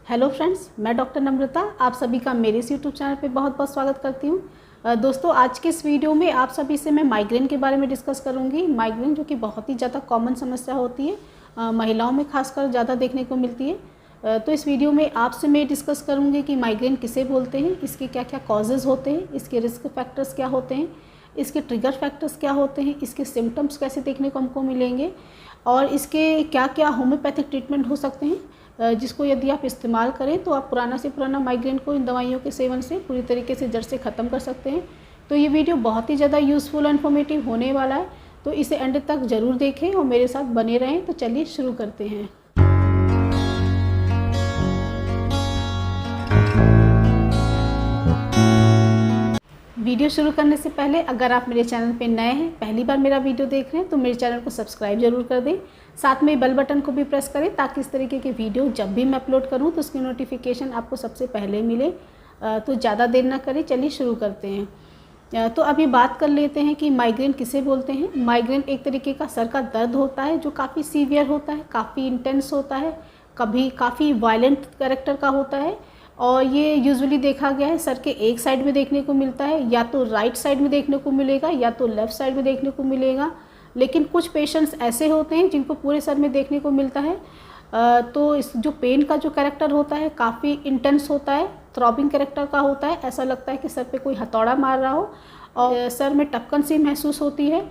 Hello friends, मैं doctor नम्रता आप सभी का मेरे इस यूट्यूब चैनल पे बहुत बहुत स्वागत करती हूँ। दोस्तों, आज के इस वीडियो में आप सभी से मैं माइग्रेन के बारे में डिस्कस करूँगी। माइग्रेन जो कि बहुत ही ज़्यादा कॉमन समस्या होती है, महिलाओं में खासकर ज़्यादा देखने को मिलती है। तो इस वीडियो में आपसे मैं डिस्कस करूँगी कि माइग्रेन किसे बोलते हैं, इसके क्या क्या कॉजेज़ होते हैं, इसके रिस्क फैक्टर्स क्या होते हैं, इसके ट्रिगर फैक्टर्स क्या होते हैं, इसके सिम्टम्स कैसे देखने को हमको मिलेंगे और इसके क्या क्या होम्योपैथिक ट्रीटमेंट हो सकते हैं, जिसको यदि आप इस्तेमाल करें तो आप पुराना से पुराना माइग्रेन को इन दवाइयों के सेवन से पूरी तरीके से जड़ से ख़त्म कर सकते हैं। तो ये वीडियो बहुत ही ज़्यादा यूज़फुल और इन्फॉर्मेटिव होने वाला है, तो इसे एंड तक ज़रूर देखें और मेरे साथ बने रहें। तो चलिए शुरू करते हैं। वीडियो शुरू करने से पहले अगर आप मेरे चैनल पे नए हैं, पहली बार मेरा वीडियो देख रहे हैं, तो मेरे चैनल को सब्सक्राइब जरूर कर दें। साथ में बेल बटन को भी प्रेस करें ताकि इस तरीके के वीडियो जब भी मैं अपलोड करूं तो उसकी नोटिफिकेशन आपको सबसे पहले मिले। तो ज़्यादा देर ना करें, चलिए शुरू करते हैं। तो अभी बात कर लेते हैं कि माइग्रेन किसे बोलते हैं। माइग्रेन एक तरीके का सर का दर्द होता है जो काफ़ी सीवियर होता है, काफ़ी इंटेंस होता है, कभी काफ़ी वायलेंट कैरेक्टर का होता है और ये यूजुअली देखा गया है सर के एक साइड में देखने को मिलता है, या तो राइट साइड में देखने को मिलेगा या तो लेफ़्ट साइड में देखने को मिलेगा। लेकिन कुछ पेशेंट्स ऐसे होते हैं जिनको पूरे सर में देखने को मिलता है। तो इस जो पेन का जो कैरेक्टर होता है काफ़ी इंटेंस होता है, थ्रॉबिंग कैरेक्टर का होता है। ऐसा लगता है कि सर पे कोई हथौड़ा मार रहा हो और सर में टपकन सी महसूस होती है।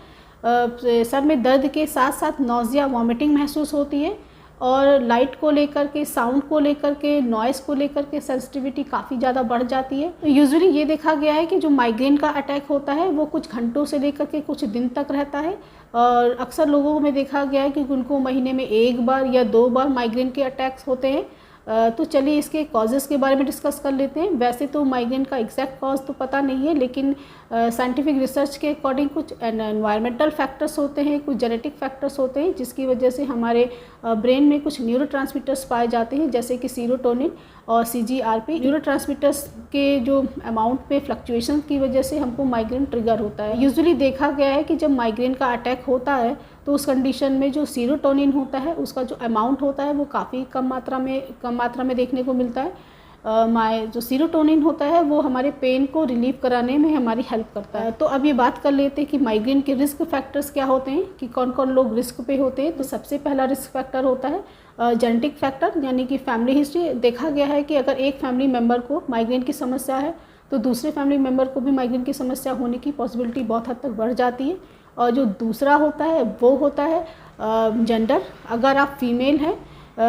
सर में दर्द के साथ साथ नौजिया, वॉमिटिंग महसूस होती है और लाइट को लेकर के, साउंड को लेकर के, नॉइज़ को लेकर के सेंसिटिविटी काफ़ी ज़्यादा बढ़ जाती है। यूजुअली ये देखा गया है कि जो माइग्रेन का अटैक होता है वो कुछ घंटों से लेकर के कुछ दिन तक रहता है और अक्सर लोगों में देखा गया है कि उनको महीने में 1 बार या 2 बार माइग्रेन के अटैक्स होते हैं। तो चलिए इसके कॉजेज़ के बारे में डिस्कस कर लेते हैं। वैसे तो माइग्रेन का एग्जैक्ट कॉज तो पता नहीं है, लेकिन साइंटिफिक रिसर्च के अकॉर्डिंग कुछ एनवायरमेंटल फैक्टर्स होते हैं, कुछ जेनेटिक फैक्टर्स होते हैं जिसकी वजह से हमारे ब्रेन में कुछ न्यूरोट्रांसमीटर्स पाए जाते हैं, जैसे कि सीरोटोनिन और CGRP। न्यूरोट्रांसमीटर्स के जो अमाउंट में फ्लक्चुएशन की वजह से हमको माइग्रेन ट्रिगर होता है। यूजुअली देखा गया है कि जब माइग्रेन का अटैक होता है तो उस कंडीशन में जो सीरोटोनिन होता है उसका जो अमाउंट होता है वो काफ़ी कम मात्रा में देखने को मिलता है। जो सीरोटोनिन होता है वो हमारे पेन को रिलीव कराने में हमारी हेल्प करता है। तो अब ये बात कर लेते हैं कि माइग्रेन के रिस्क फैक्टर्स क्या होते हैं, कि कौन कौन लोग रिस्क पे होते हैं। तो सबसे पहला रिस्क फैक्टर होता है जेनेटिक फैक्टर, यानी कि फैमिली हिस्ट्री। देखा गया है कि अगर एक फैमिली मेम्बर को माइग्रेन की समस्या है तो दूसरे फैमिली मेम्बर को भी माइग्रेन की समस्या होने की पॉसिबिलिटी बहुत हद तक बढ़ जाती है। और जो दूसरा होता है वो होता है जेंडर। अगर आप फीमेल हैं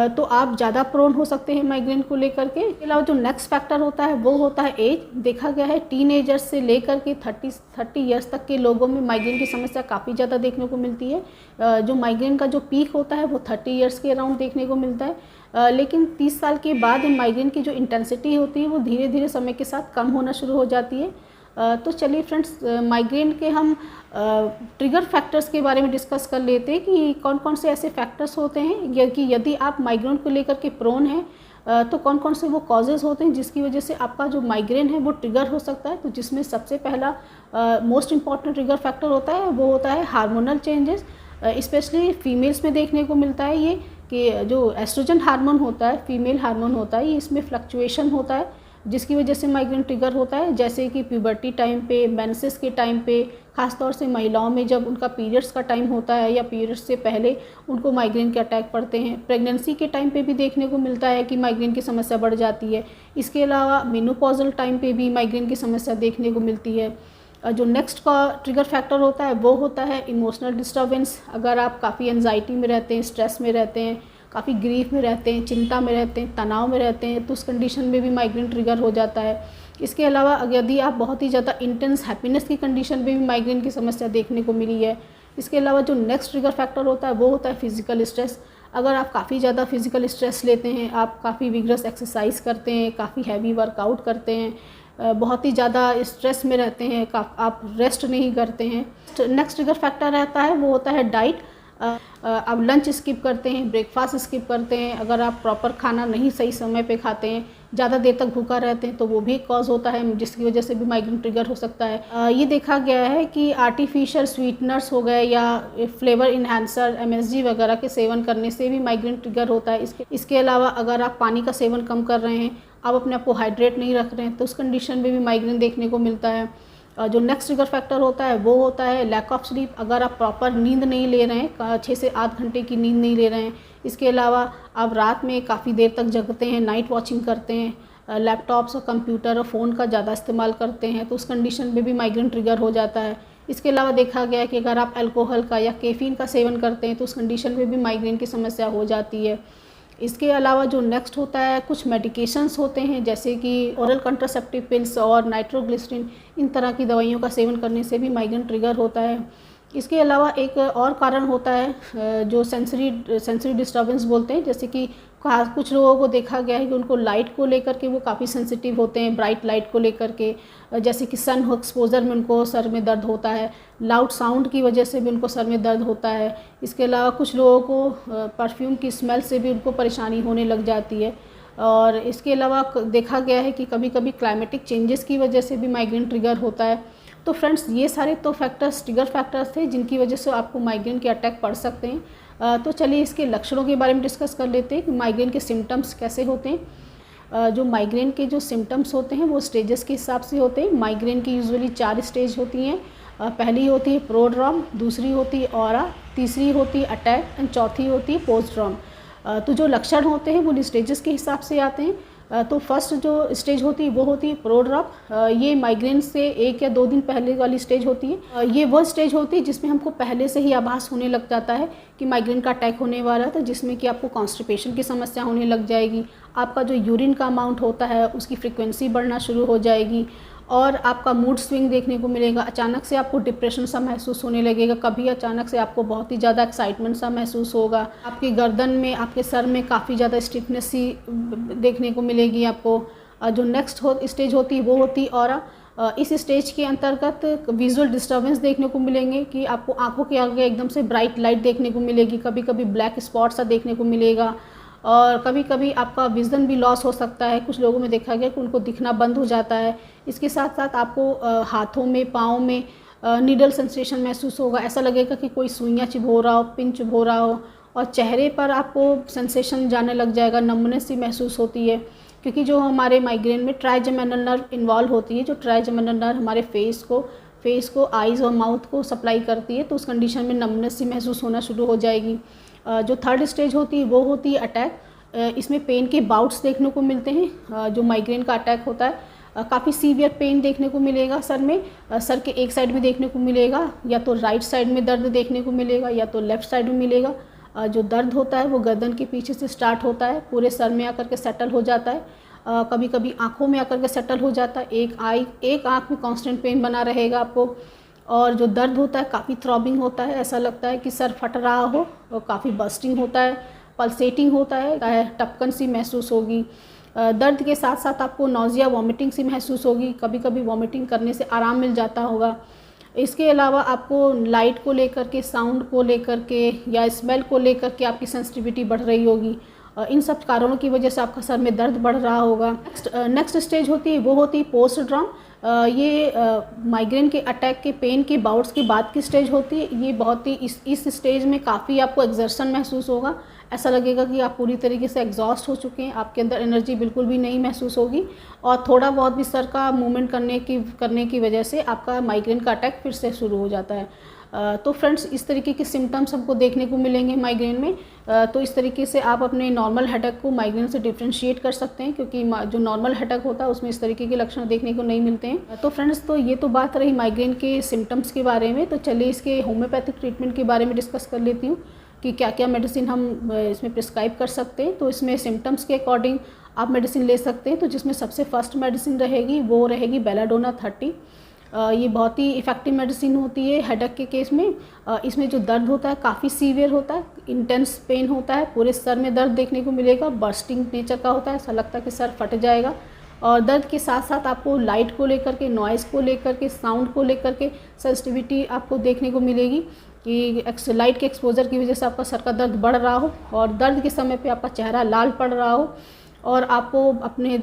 तो आप ज़्यादा प्रोन हो सकते हैं माइग्रेन को लेकर के। इसके अलावा जो नेक्स्ट फैक्टर होता है वो होता है एज। देखा गया है टीनेजर्स से लेकर के 30 ईयर्स तक के लोगों में माइग्रेन की समस्या काफ़ी ज़्यादा देखने को मिलती है। जो माइग्रेन का जो पीक होता है वो 30 ईयर्स के अराउंड देखने को मिलता है। लेकिन 30 साल के बाद माइग्रेन की जो इंटेंसिटी होती है वो धीरे धीरे समय के साथ कम होना शुरू हो जाती है। तो चलिए फ्रेंड्स, माइग्रेन के हम ट्रिगर फैक्टर्स के बारे में डिस्कस कर लेते हैं कि कौन कौन से ऐसे फैक्टर्स होते हैं कि यदि आप माइग्रेन को लेकर के प्रोन हैं तो कौन कौन से वो कॉजेज़ होते हैं जिसकी वजह से आपका जो माइग्रेन है वो ट्रिगर हो सकता है। तो जिसमें सबसे पहला मोस्ट इम्पॉर्टेंट ट्रिगर फैक्टर होता है वो होता है हार्मोनल चेंजेस। स्पेशली फीमेल्स में देखने को मिलता है ये कि जो एस्ट्रोजन हार्मोन होता है, फीमेल हार्मोन होता है, ये इसमें फ्लक्चुएशन होता है जिसकी वजह से माइग्रेन ट्रिगर होता है। जैसे कि प्यूबर्टी टाइम पे, मेंसेस के टाइम पे, ख़ासतौर से महिलाओं में जब उनका पीरियड्स का टाइम होता है या पीरियड्स से पहले उनको माइग्रेन के अटैक पड़ते हैं। प्रेगनेंसी के टाइम पे भी देखने को मिलता है कि माइग्रेन की समस्या बढ़ जाती है। इसके अलावा मेनोपॉजल टाइम पे भी माइग्रेन की समस्या देखने को मिलती है। जो नेक्स्ट का ट्रिगर फैक्टर होता है वो होता है इमोशनल डिस्टर्बेंस। अगर आप काफ़ी एंजाइटी में रहते हैं, स्ट्रेस में रहते हैं, काफ़ी ग्रीफ में रहते हैं, चिंता में रहते हैं, तनाव में रहते हैं, तो उस कंडीशन में भी माइग्रेन ट्रिगर हो जाता है। इसके अलावा यदि आप बहुत ही ज़्यादा इंटेंस हैप्पीनेस की कंडीशन में भी माइग्रेन की समस्या देखने को मिली है। इसके अलावा जो नेक्स्ट ट्रिगर फैक्टर होता है वो होता है फिजिकल स्ट्रेस। अगर आप काफ़ी ज़्यादा फिजिकल स्ट्रेस लेते हैं, आप काफ़ी विग्रस एक्सरसाइज करते हैं, काफ़ी हैवी वर्कआउट करते हैं, बहुत ही ज़्यादा स्ट्रेस में रहते हैं, आप रेस्ट नहीं करते हैं। नेक्स्ट ट्रिगर फैक्टर रहता है वो होता है डाइट। आप लंच स्किप करते हैं, ब्रेकफास्ट स्किप करते हैं, अगर आप प्रॉपर खाना नहीं सही समय पे खाते हैं, ज़्यादा देर तक भूखा रहते हैं, तो वो भी एक कॉज़ होता है जिसकी वजह से भी माइग्रेन ट्रिगर हो सकता है। ये देखा गया है कि आर्टिफिशियल स्वीटनर्स हो गए या फ्लेवर इन्हांसर MSG वगैरह के सेवन करने से भी माइग्रेन ट्रिगर होता है। इसके अलावा अगर आप पानी का सेवन कम कर रहे हैं, आप अपने आप को हाइड्रेट नहीं रख रहे हैं, तो उस कंडीशन में भी माइग्रेन देखने को मिलता है। जो नेक्स्ट ट्रिगर फैक्टर होता है वो होता है लैक ऑफ स्लीप। अगर आप प्रॉपर नींद नहीं ले रहे हैं, 6 से 8 घंटे की नींद नहीं ले रहे हैं, इसके अलावा आप रात में काफ़ी देर तक जगते हैं, नाइट वॉचिंग करते हैं, लैपटॉप्स और कंप्यूटर और फ़ोन का ज़्यादा इस्तेमाल करते हैं, तो उस कंडीशन में भी माइग्रेन ट्रिगर हो जाता है। इसके अलावा देखा गया है कि अगर आप अल्कोहल का या कैफ़ीन का सेवन करते हैं तो उस कंडीशन में भी माइग्रेन की समस्या हो जाती है। इसके अलावा जो नेक्स्ट होता है, कुछ मेडिकेशंस होते हैं जैसे कि ओरल कंट्रासेप्टिव पिल्स और नाइट्रोग्लिसरीन, इन तरह की दवाइयों का सेवन करने से भी माइग्रेन ट्रिगर होता है। इसके अलावा एक और कारण होता है जो सेंसरी डिस्टर्बेंस बोलते हैं, जैसे कि कुछ लोगों को देखा गया है कि उनको लाइट को लेकर के वो काफ़ी सेंसिटिव होते हैं, ब्राइट लाइट को लेकर के, जैसे कि सन एक्सपोजर में उनको सर में दर्द होता है, लाउड साउंड की वजह से भी उनको सर में दर्द होता है। इसके अलावा कुछ लोगों को परफ्यूम की स्मेल से भी उनको परेशानी होने लग जाती है। और इसके अलावा देखा गया है कि कभी कभी क्लाइमेटिक चेंजेस की वजह से भी माइग्रेन ट्रिगर होता है। तो फ्रेंड्स, ये सारे तो फैक्टर्स ट्रिगर फैक्टर्स थे जिनकी वजह से आपको माइग्रेन के अटैक पड़ सकते हैं। तो चलिए इसके लक्षणों के बारे में डिस्कस कर लेते हैं कि माइग्रेन के सिम्टम्स कैसे होते हैं। जो माइग्रेन के जो सिम्टम्स होते हैं वो स्टेजेस के हिसाब से होते हैं। माइग्रेन की यूजुअली 4 स्टेज होती हैं। पहली होती है प्रोड्रम, दूसरी होती है ऑरा, तीसरी होती है अटैक एंड चौथी होती है पोस्टड्रम। तो जो लक्षण होते हैं वो स्टेजेस के हिसाब से आते हैं। तो फर्स्ट जो स्टेज होती है वो होती है प्रोड्रप। ये माइग्रेन से 1 या 2 दिन पहले वाली स्टेज होती है। ये वो स्टेज होती है जिसमें हमको पहले से ही आभास होने लग जाता है कि माइग्रेन का अटैक होने वाला है, तो जिसमें कि आपको कॉन्स्टिपेशन की समस्या होने लग जाएगी, आपका जो यूरिन का अमाउंट होता है उसकी फ्रिक्वेंसी बढ़ना शुरू हो जाएगी और आपका मूड स्विंग देखने को मिलेगा। अचानक से आपको डिप्रेशन सा महसूस होने लगेगा, कभी अचानक से आपको बहुत ही ज़्यादा एक्साइटमेंट सा महसूस होगा, आपकी गर्दन में, आपके सर में काफ़ी ज़्यादा स्टिफनेस सी देखने को मिलेगी आपको। जो नेक्स्ट स्टेज होती है वो होती है ऑरा। इस स्टेज के अंतर्गत विजुअल डिस्टर्बेंस देखने को मिलेंगे कि आपको आंखों के आगे एकदम से ब्राइट लाइट देखने को मिलेगी, कभी कभी ब्लैक स्पॉट सा देखने को मिलेगा और कभी कभी आपका विज़न भी लॉस हो सकता है। कुछ लोगों में देखा गया कि उनको दिखना बंद हो जाता है। इसके साथ साथ आपको हाथों में, पाँव में नीडल सेंसेशन महसूस होगा, ऐसा लगेगा कि कोई सुइयाँ चुभो रहा हो, पिन चुभो रहा हो, और चेहरे पर आपको सेंसेशन जाने लग जाएगा, नम्बनेस सी महसूस होती है, क्योंकि जो हमारे माइग्रेन में ट्राइजेमिनल नर्व इन्वॉल्व होती है। जो ट्राइजेमिनल नर्व हमारे फेस को, आइज़ और माउथ को सप्लाई करती है, तो उस कंडीशन में नम्बनेस सी महसूस होना शुरू हो जाएगी। जो थर्ड स्टेज होती है वो होती है अटैक। इसमें पेन के बाउट्स देखने को मिलते हैं। जो माइग्रेन का अटैक होता है, काफ़ी सीवियर पेन देखने को मिलेगा सर में, सर के एक साइड में देखने को मिलेगा, या तो राइट साइड में दर्द देखने को मिलेगा या तो लेफ़्ट साइड में मिलेगा। जो दर्द होता है वो गर्दन के पीछे से स्टार्ट होता है, पूरे सर में आकर के सेटल हो जाता है, कभी कभी आँखों में आकर के सेटल हो जाता है। एक आँख में कांस्टेंट पेन बना रहेगा आपको, और जो दर्द होता है काफ़ी थ्रॉबिंग होता है, ऐसा लगता है कि सर फट रहा हो, और काफ़ी बस्टिंग होता है, पल्सेटिंग होता है, टपकन सी महसूस होगी। दर्द के साथ साथ आपको नौजिया, वॉमिटिंग सी महसूस होगी, कभी कभी वॉमिटिंग करने से आराम मिल जाता होगा। इसके अलावा आपको लाइट को लेकर के, साउंड को लेकर के या स्मेल को लेकर के आपकी सेंसिटिविटी बढ़ रही होगी। इन सब कारणों की वजह से आपका सर में दर्द बढ़ रहा होगा। नेक्स्ट स्टेज होती है वो होती है पोस्टड्रम। ये माइग्रेन के अटैक के पेन के बाउट्स की बाद की स्टेज होती है। ये बहुत ही इस स्टेज में काफ़ी आपको एक्सर्शन महसूस होगा, ऐसा लगेगा कि आप पूरी तरीके से एग्जॉस्ट हो चुके हैं, आपके अंदर एनर्जी बिल्कुल भी नहीं महसूस होगी, और थोड़ा बहुत भी सर का मूवमेंट करने की वजह से आपका माइग्रेन का अटैक फिर से शुरू हो जाता है। तो फ्रेंड्स, इस तरीके के सिम्टम्स हमको देखने को मिलेंगे माइग्रेन में। तो इस तरीके से आप अपने नॉर्मल हेडेक को माइग्रेन से डिफ्रेंशिएट कर सकते हैं, क्योंकि जो नॉर्मल हेडेक होता है उसमें इस तरीके के लक्षण देखने को नहीं मिलते हैं। तो फ्रेंड्स, तो ये तो बात रही माइग्रेन के सिम्टम्स के बारे में। तो चलिए इसके होम्योपैथिक ट्रीटमेंट के बारे में डिस्कस कर लेती हूँ कि क्या क्या मेडिसिन हम इसमें प्रिस्क्राइब कर सकते हैं। तो इसमें सिम्टम्स के अकॉर्डिंग आप मेडिसिन ले सकते हैं। तो जिसमें सबसे फर्स्ट मेडिसिन रहेगी वो रहेगी बेलाडोना 30। ये बहुत ही इफ़ेक्टिव मेडिसिन होती है हेडेक के केस में। इसमें जो दर्द होता है काफ़ी सीवियर होता है, इंटेंस पेन होता है, पूरे सर में दर्द देखने को मिलेगा, बर्स्टिंग नेचर का होता है, ऐसा लगता है कि सर फट जाएगा। और दर्द के साथ साथ आपको लाइट को लेकर के, नॉइज़ को लेकर के, साउंड को लेकर के सेंसिटिविटी आपको देखने को मिलेगी। कि लाइट के एक्सपोजर की वजह से आपका सर का दर्द बढ़ रहा हो और दर्द के समय पे आपका चेहरा लाल पड़ रहा हो और आपको अपने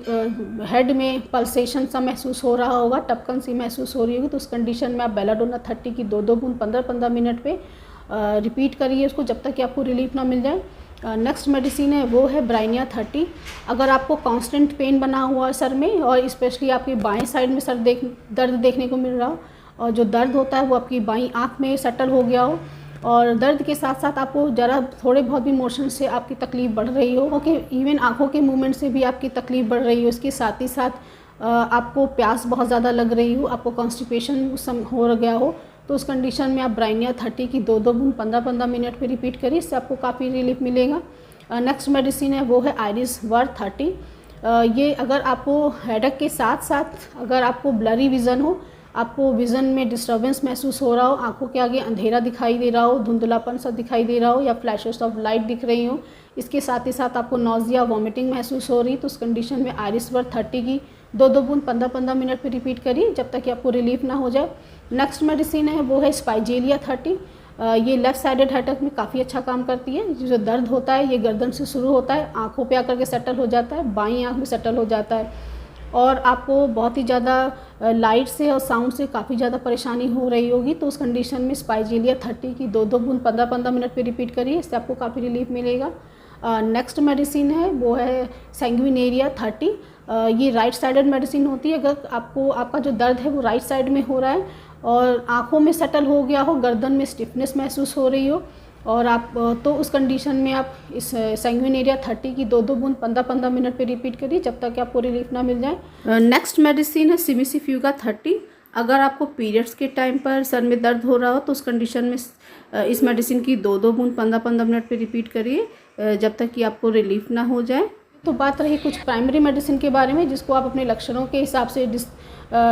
हेड में पल्सेशन सा महसूस हो रहा होगा, टपकन सी महसूस हो रही होगी, तो उस कंडीशन में आप बेलाडोना 30 की 2-2 बूंद 15-15 मिनट पे रिपीट करिए उसको जब तक कि आपको रिलीफ ना मिल जाए। नेक्स्ट मेडिसिन है वो है ब्राइनिया 30। अगर आपको कांस्टेंट पेन बना हुआ है सर में और स्पेशली आपकी बाएं साइड में दर्द देखने को मिल रहा हो और जो दर्द होता है वो आपकी बाईं आँख में सेटल हो गया हो और दर्द के साथ साथ आपको ज़रा थोड़े बहुत भी मोशन से आपकी तकलीफ़ बढ़ रही हो, ओके, इवन आँखों के मूवमेंट से भी आपकी तकलीफ़ बढ़ रही हो, इसके साथ ही साथ आपको प्यास बहुत ज़्यादा लग रही हो, आपको कॉन्स्टिपेशन हो गया हो, तो उस कंडीशन में आप ब्राइनिया 30 की 2-2 बूंद 15-15 मिनट पे रिपीट करिए, इससे आपको काफ़ी रिलीफ मिलेगा। नेक्स्ट मेडिसिन है वो है आइरिस वर्थ 30। ये अगर आपको हेडेक के साथ साथ अगर आपको ब्लरी विज़न हो, आपको विज़न में डिस्टर्बेंस महसूस हो रहा हो, आंखों के आगे अंधेरा दिखाई दे रहा हो, धुंधलापन सा दिखाई दे रहा हो या फ्लैशेस ऑफ लाइट दिख रही हो, इसके साथ ही साथ आपको नॉजिया वॉमिटिंग महसूस हो रही, तो उस कंडीशन में आइरिस वर्थ 30 की 2-2 बूंद 15-15 मिनट पे रिपीट करिए जब तक कि आपको रिलीफ ना हो जाए। नेक्स्ट मेडिसिन है वो है स्पाइजेलिया 30। ये लेफ़्ट साइडेड हेडेक में काफ़ी अच्छा काम करती है। जो दर्द होता है ये गर्दन से शुरू होता है, आँखों पे आकर के सेटल हो जाता है, बाईं आँख में सेटल हो जाता है और आपको बहुत ही ज़्यादा लाइट से और साउंड से काफ़ी ज़्यादा परेशानी हो रही होगी, तो उस कंडीशन में स्पाइजेलिया 30 की 2-2 बूंद 15-15 मिनट पे रिपीट करिए, इससे आपको काफ़ी रिलीफ मिलेगा। नेक्स्ट मेडिसिन है वो है सैंग्विनेरिया 30। ये राइट साइडेड मेडिसिन होती है। अगर आपका जो दर्द है वो राइट साइड में हो रहा है और आँखों में सेटल हो गया हो, गर्दन में स्टिफनेस महसूस हो रही हो और आप तो उस कंडीशन में आप इस सैंग्विनेरिया 30 की 2-2 बूंद 15-15 मिनट पे रिपीट करिए जब तक कि आपको रिलीफ ना मिल जाए। नेक्स्ट मेडिसिन है सिमिसिफ्यूगा 30। अगर आपको पीरियड्स के टाइम पर सर में दर्द हो रहा हो तो उस कंडीशन में इस मेडिसिन की 2-2 बूंद 15-15 मिनट पे रिपीट करिए जब तक कि आपको रिलीफ ना हो जाए। तो बात रही कुछ प्राइमरी मेडिसिन के बारे में जिसको आप अपने लक्षणों के हिसाब से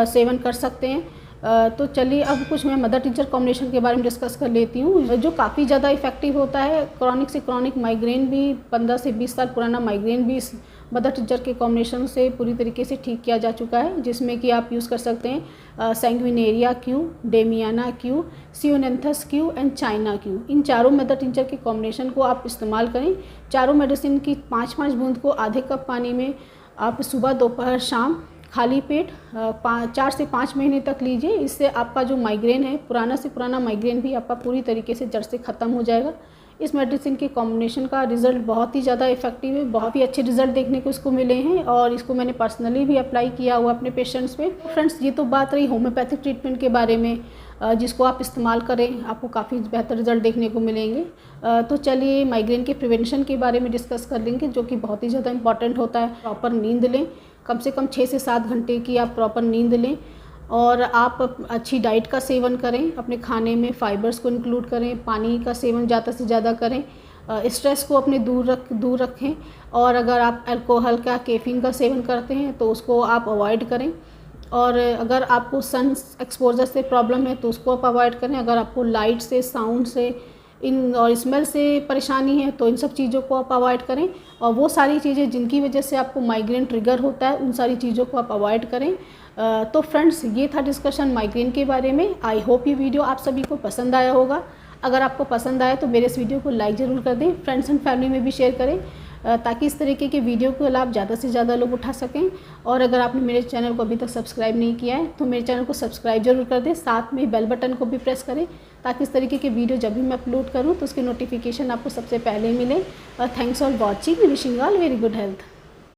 सेवन कर सकते हैं। तो चलिए अब कुछ मैं मदर टीचर कॉम्बिनेशन के बारे में डिस्कस कर लेती हूँ, जो काफ़ी ज़्यादा इफेक्टिव होता है। क्रॉनिक से क्रॉनिक माइग्रेन भी, 15 से 20 साल पुराना माइग्रेन भी इस मदर टीचर के कॉम्बिनेशन से पूरी तरीके से ठीक किया जा चुका है, जिसमें कि आप यूज़ कर सकते हैं sanguinaria Q, damiana Q, ceanothus Q and china Q. इन चारों मदर टीचर के कॉम्बिनेशन को आप इस्तेमाल करें। चारों मेडिसिन की 5-5 बूंद को आधे कप पानी में आप सुबह, दोपहर, शाम खाली पेट 4 से 5 महीने तक लीजिए। इससे आपका जो माइग्रेन है, पुराना से पुराना माइग्रेन भी आपका पूरी तरीके से जड़ से ख़त्म हो जाएगा। इस मेडिसिन के कॉम्बिनेशन का रिज़ल्ट बहुत ही ज़्यादा इफेक्टिव है, बहुत ही अच्छे रिज़ल्ट देखने को इसको मिले हैं और इसको मैंने पर्सनली भी अप्लाई किया हुआ अपने पेशेंट्स पे। फ्रेंड्स, ये तो बात रही होम्योपैथिक ट्रीटमेंट के बारे में, जिसको आप इस्तेमाल करें आपको काफ़ी बेहतर रिज़ल्ट देखने को मिलेंगे। तो चलिए माइग्रेन के प्रिवेंशन के बारे में डिस्कस कर लेंगे, जो कि बहुत ही ज़्यादा इंपॉर्टेंट होता है। प्रॉपर नींद लें, कम से कम 6 से 7 घंटे की आप प्रॉपर नींद लें और आप अच्छी डाइट का सेवन करें, अपने खाने में फाइबर्स को इंक्लूड करें, पानी का सेवन ज़्यादा से ज़्यादा करें, स्ट्रेस को अपने दूर रखें और अगर आप अल्कोहल का, कैफीन का सेवन करते हैं तो उसको आप अवॉइड करें और अगर आपको सन एक्सपोजर से प्रॉब्लम है तो उसको आप अवॉइड करें। अगर आपको लाइट से, साउंड से और स्मेल से परेशानी है तो इन सब चीज़ों को आप अवॉइड करें और वो सारी चीज़ें जिनकी वजह से आपको माइग्रेन ट्रिगर होता है उन सारी चीज़ों को आप अवॉइड करें। तो फ्रेंड्स, ये था डिस्कशन माइग्रेन के बारे में। आई होप ये वीडियो आप सभी को पसंद आया होगा। अगर आपको पसंद आए तो मेरे इस वीडियो को लाइक ज़रूर कर दें, फ्रेंड्स एंड फैमिली में भी शेयर करें ताकि इस तरीके के वीडियो को लाभ ज़्यादा से ज़्यादा लोग उठा सकें। और अगर आपने मेरे चैनल को अभी तक सब्सक्राइब नहीं किया है तो मेरे चैनल को सब्सक्राइब जरूर कर दें, साथ में बेल बटन को भी प्रेस करें ताकि इस तरीके के वीडियो जब भी मैं अपलोड करूं तो उसकी नोटिफिकेशन आपको सबसे पहले मिले। और thanks for watching, wishing all very good health.